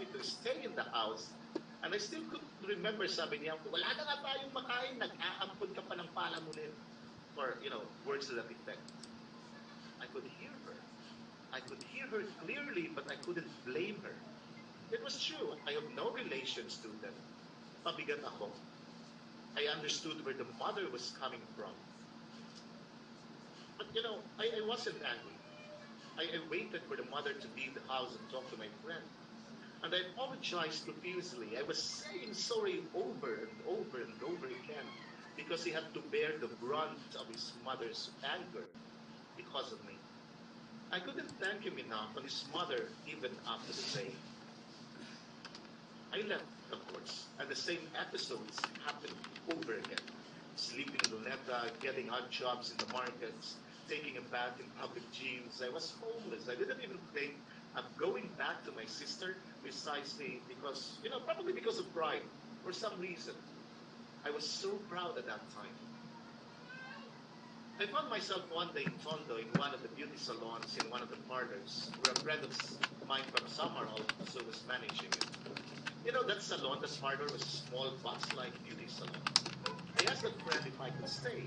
me to stay in the house. And I still could remember, sabi niya, wala na nga tayong makain, nag-aampun ka pa ng palamulin. Or, words to that effect. I could hear her. I could hear her clearly, but I couldn't blame her. It was true. I have no relations to them. Pabigat ako. I understood where the mother was coming from. But, I wasn't angry. I waited for the mother to leave the house and talk to my friend. And I apologized profusely. I was saying sorry over and over and over again because he had to bear the brunt of his mother's anger because of me. I couldn't thank him enough and his mother even after the day. I left, of course, and the same episodes happened over again. Sleeping in Luneta, getting odd jobs in the markets, taking a bath in public gyms. I was homeless. I didn't even think of going back to my sister precisely because, probably because of pride, for some reason. I was so proud at that time. I found myself one day in Tondo in one of the beauty salons in one of the parlors where a friend of mine from Samar also was managing it. That salon, the parlor, was a small box-like beauty salon. I asked that friend if I could stay.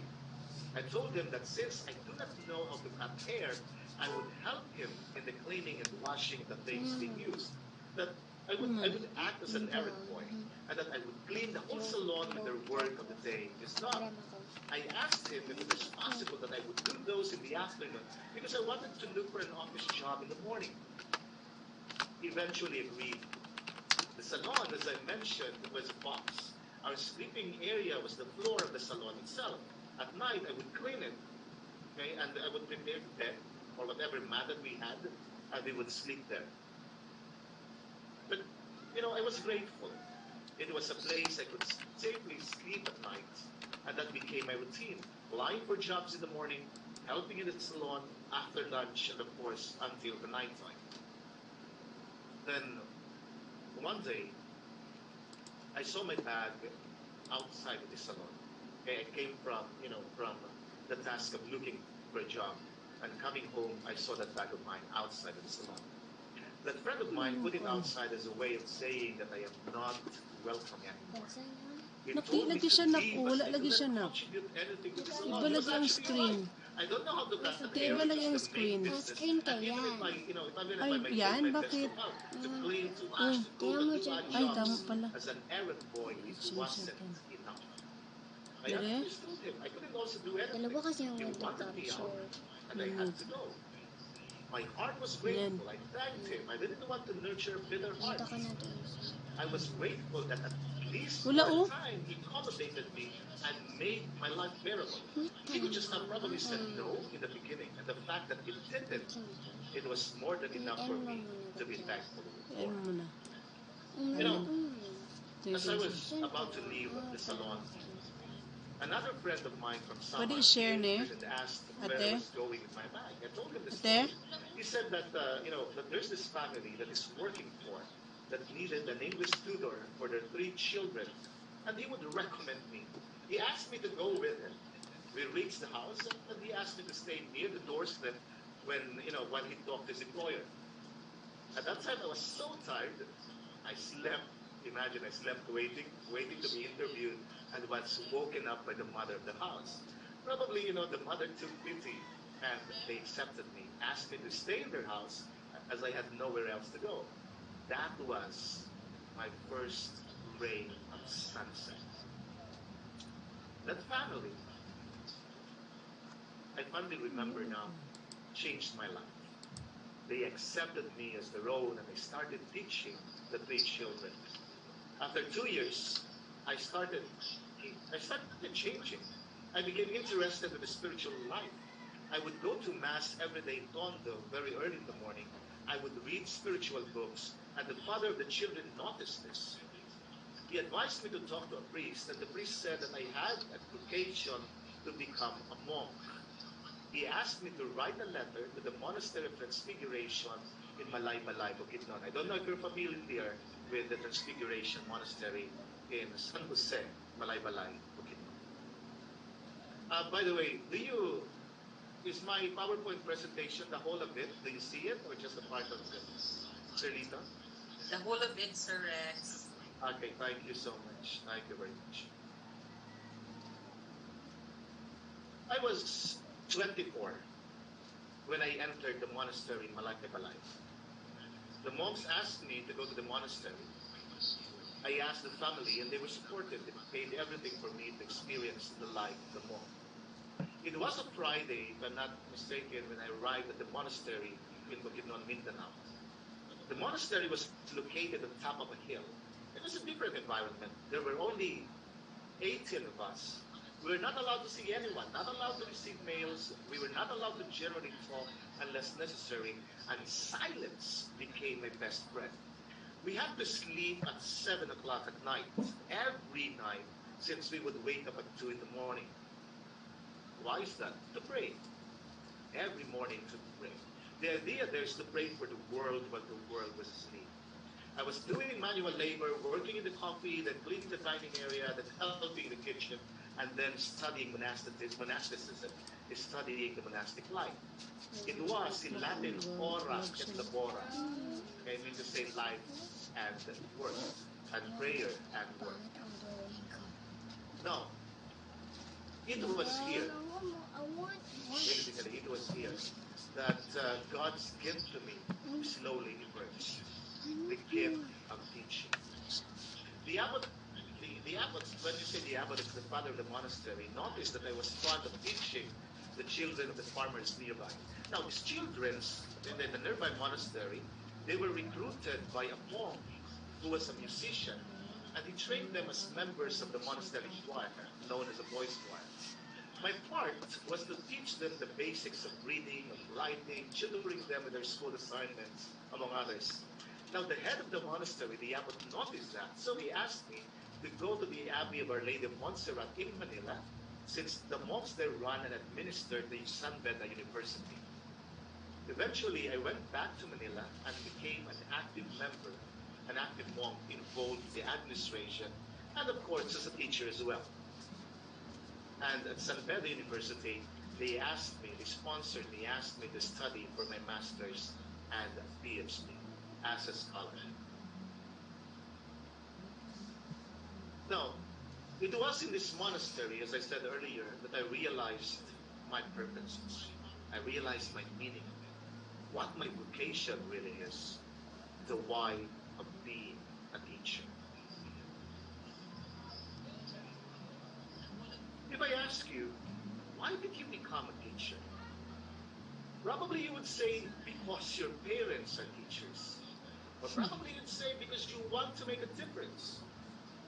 I told him that since I do not know how to cut hair, I would help him in the cleaning and washing of the things being used. That I would act as an errand boy, and that I would clean the whole salon with the work of the day is done. I asked him if it was possible that I would do those in the afternoon because I wanted to look for an office job in the morning. He eventually agreed. The salon, as I mentioned, was a box. Our sleeping area was the floor of the salon itself. At night, I would clean it, okay, and I would prepare the bed or whatever mat that we had, and we would sleep there. But, I was grateful. It was a place I could safely sleep at night, and that became my routine. Applying for jobs in the morning, helping in the salon after lunch, and of course, until the nighttime. Then, one day, I saw my bag outside of the salon. Okay, I came from the task of looking for a job. And coming home, I saw that bag of mine outside of the salon. That friend of mine put it outside as a way of saying that I am not welcome anymore. He told me Lagi to siya leave as I lagi siya couldn't contribute anything to the salon. Iba He was lagi ang actually screen. right. I don't know how to cut the Iba hair. lagi It ang was the main screen. business. Screen ka And even if yan. I Ay, might yan? try my best Bakit? to clean, to wash, to cook, Tingnan mo and do dyan. odd Ay, tama jobs, pala. as an errand boy, it wasn't enough. I Dire? understood him. I couldn't also do anything. Dalawa kasi ang He ganda wanted me out, capture. and I had to go. My heart was grateful. I thanked him. I didn't want to nurture a bitter heart. Punta ka na doon. I was grateful that at least Wala, for a oh. time he accommodated me and made my life bearable. He could just have probably said no in the beginning, and the fact that he didn't, it was more than enough for me to be thankful for. Yan mo na. As I was about to leave the salon, another friend of mine from Samar Pwede i-share ni? and asked where I was going with my bag. I told him this Ate? story. He said that that there's this family that is working for that needed an English tutor for their 3 children, and he would recommend me. He asked me to go with him. We reached the house, and he asked me to stay near the doorstep when he talked to his employer. At that time, I was so tired. I slept. Imagine I slept waiting to be interviewed, and was woken up by the mother of the house. Probably, the mother took pity, and they accepted me, asked me to stay in their house, as I had nowhere else to go. That was my first ray of sunset. That family, I finally remember now, changed my life. They accepted me as their own, and I started teaching the 3 children. After 2 years, I started changing. I became interested in the spiritual life. I would go to Mass every day in Tondo very early in the morning. I would read spiritual books, and the father of the children noticed this. He advised me to talk to a priest, and the priest said that I had a vocation to become a monk. He asked me to write a letter to the Monastery of Transfiguration in Malay-Malay, Bukidnon. I don't know if you're familiar with the Transfiguration Monastery in San Jose, Malay-Malay, Bukidnon. By the way, is my PowerPoint presentation the whole of it? Do you see it, or just a part of it? Sir Lita? The whole of it, Sir Rex. Okay, thank you so much. Thank you very much. I was 24 when I entered the monastery in Malacabalay. The monks asked me to go to the monastery. I asked the family, and they were supportive. They paid everything for me to experience the life of the monk. It was a Friday, if I'm not mistaken, when I arrived at the monastery in Bukidnon, Mindanao. The monastery was located on top of a hill. It was a different environment. There were only 18 of us. We were not allowed to see anyone, not allowed to receive mails. We were not allowed to generally talk unless necessary, and silence became my best friend. We had to sleep at 7 o'clock at night, every night, since we would wake up at 2 in the morning. Why is that? To pray. Every morning to pray. The idea there is to pray for the world while the world was asleep. I was doing manual labor, working in the coffee, then cleaning the dining area, then helping in the kitchen, and then studying monasticism, studying the monastic life. It was in Latin, ora et labora. Okay, it means to say life and work, and prayer and work. No, it was here, basically, it was here that God's gift to me slowly emerged. The gift of teaching. The abbot, the abbot, when you say the abbot, it's the father of the monastery, noticed that I was fond of teaching the children of the farmers nearby. Now, these children in the nearby monastery, they were recruited by a monk who was a musician, and he trained them as members of the monastery choir, known as a boys' choir. My part was to teach them the basics of reading, of writing, tutoring them with their school assignments, among others. Now, the head of the monastery, the abbot, noticed that, so he asked me to go to the Abbey of Our Lady of Montserrat in Manila, since the monks there run and administer the San Beda University. Eventually, I went back to Manila and became an active member, an active monk involved in the administration, and of course, as a teacher as well. And at San Beda University, they sponsored me, asked me to study for my master's and PhD as a scholar. Now, it was in this monastery, as I said earlier, that I realized my purpose. I realized my meaning, what my vocation really is, the why of being a teacher. If I ask you, why did you become a teacher? Probably you would say, because your parents are teachers. Or probably you'd say, because you want to make a difference.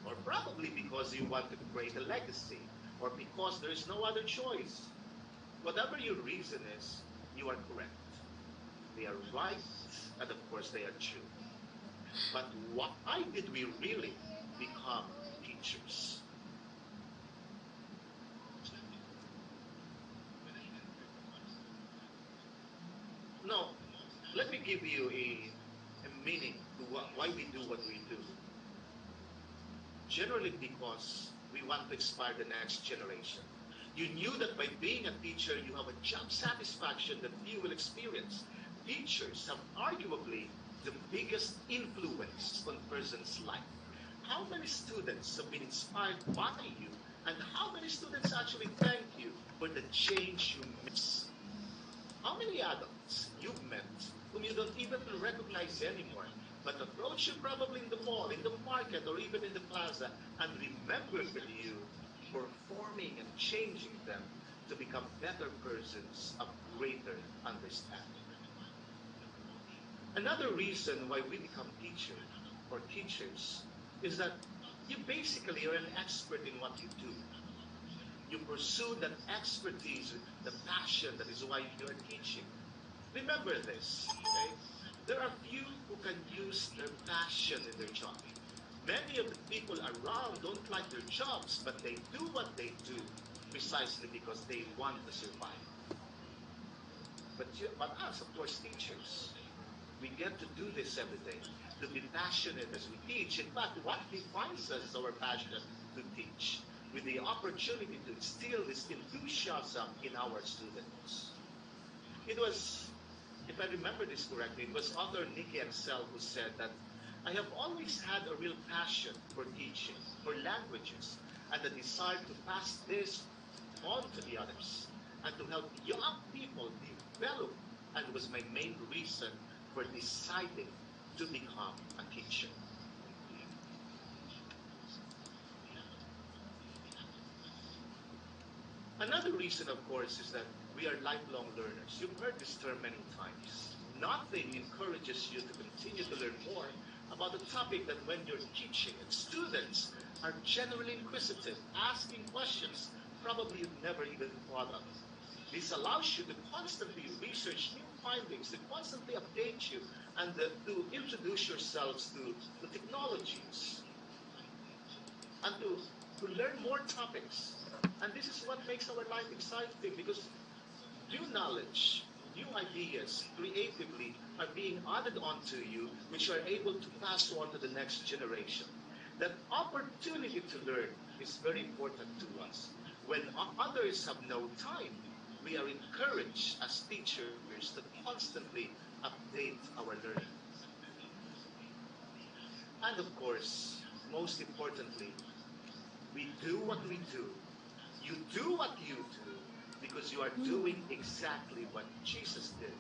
Or probably because you want to create a legacy. Or because there is no other choice. Whatever your reason is, you are correct. They are right, and of course they are true. But why did we really become teachers? No, let me give you a meaning to why we do what we do. Generally because we want to inspire the next generation. You knew that by being a teacher, you have a job satisfaction that you will experience. Teachers have arguably the biggest influence on a person's life. How many students have been inspired by you, and how many students actually thank you for the change you made? How many adults you've met whom you don't even recognize anymore, but approach you probably in the mall, in the market, or even in the plaza, and remembered you for forming and changing them to become better persons of greater understanding? Another reason why we become teachers is that you basically are an expert in what you do. You pursue that expertise, the passion, that is why you are teaching. Remember this, okay? There are few who can use their passion in their job. Many of the people around don't like their jobs, but they do what they do precisely because they want to survive. But us, of course, teachers, we get to do this every day, to be passionate as we teach. In fact, what defines us is our passion to teach, with the opportunity to instill this enthusiasm in our students. It was, if I remember this correctly, it was author Nikki Ansel who said that I have always had a real passion for teaching, for languages, and the desire to pass this on to the others and to help young people develop, and was my main reason for deciding to become a teacher. Another reason, of course, is that we are lifelong learners. You've heard this term many times. Nothing encourages you to continue to learn more about a topic than when you're teaching and students are generally inquisitive, asking questions probably you've never even thought of. This allows you to constantly research new findings, to constantly update you, and to introduce yourselves to technologies and to learn more topics. And this is what makes our life exciting because new knowledge, new ideas, creatively are being added onto you, which you are able to pass on to the next generation. That opportunity to learn is very important to us. When others have no time, we are encouraged as teachers to constantly update our learning. And of course, most importantly, we do what we do. You do what you do because you are doing exactly what Jesus did.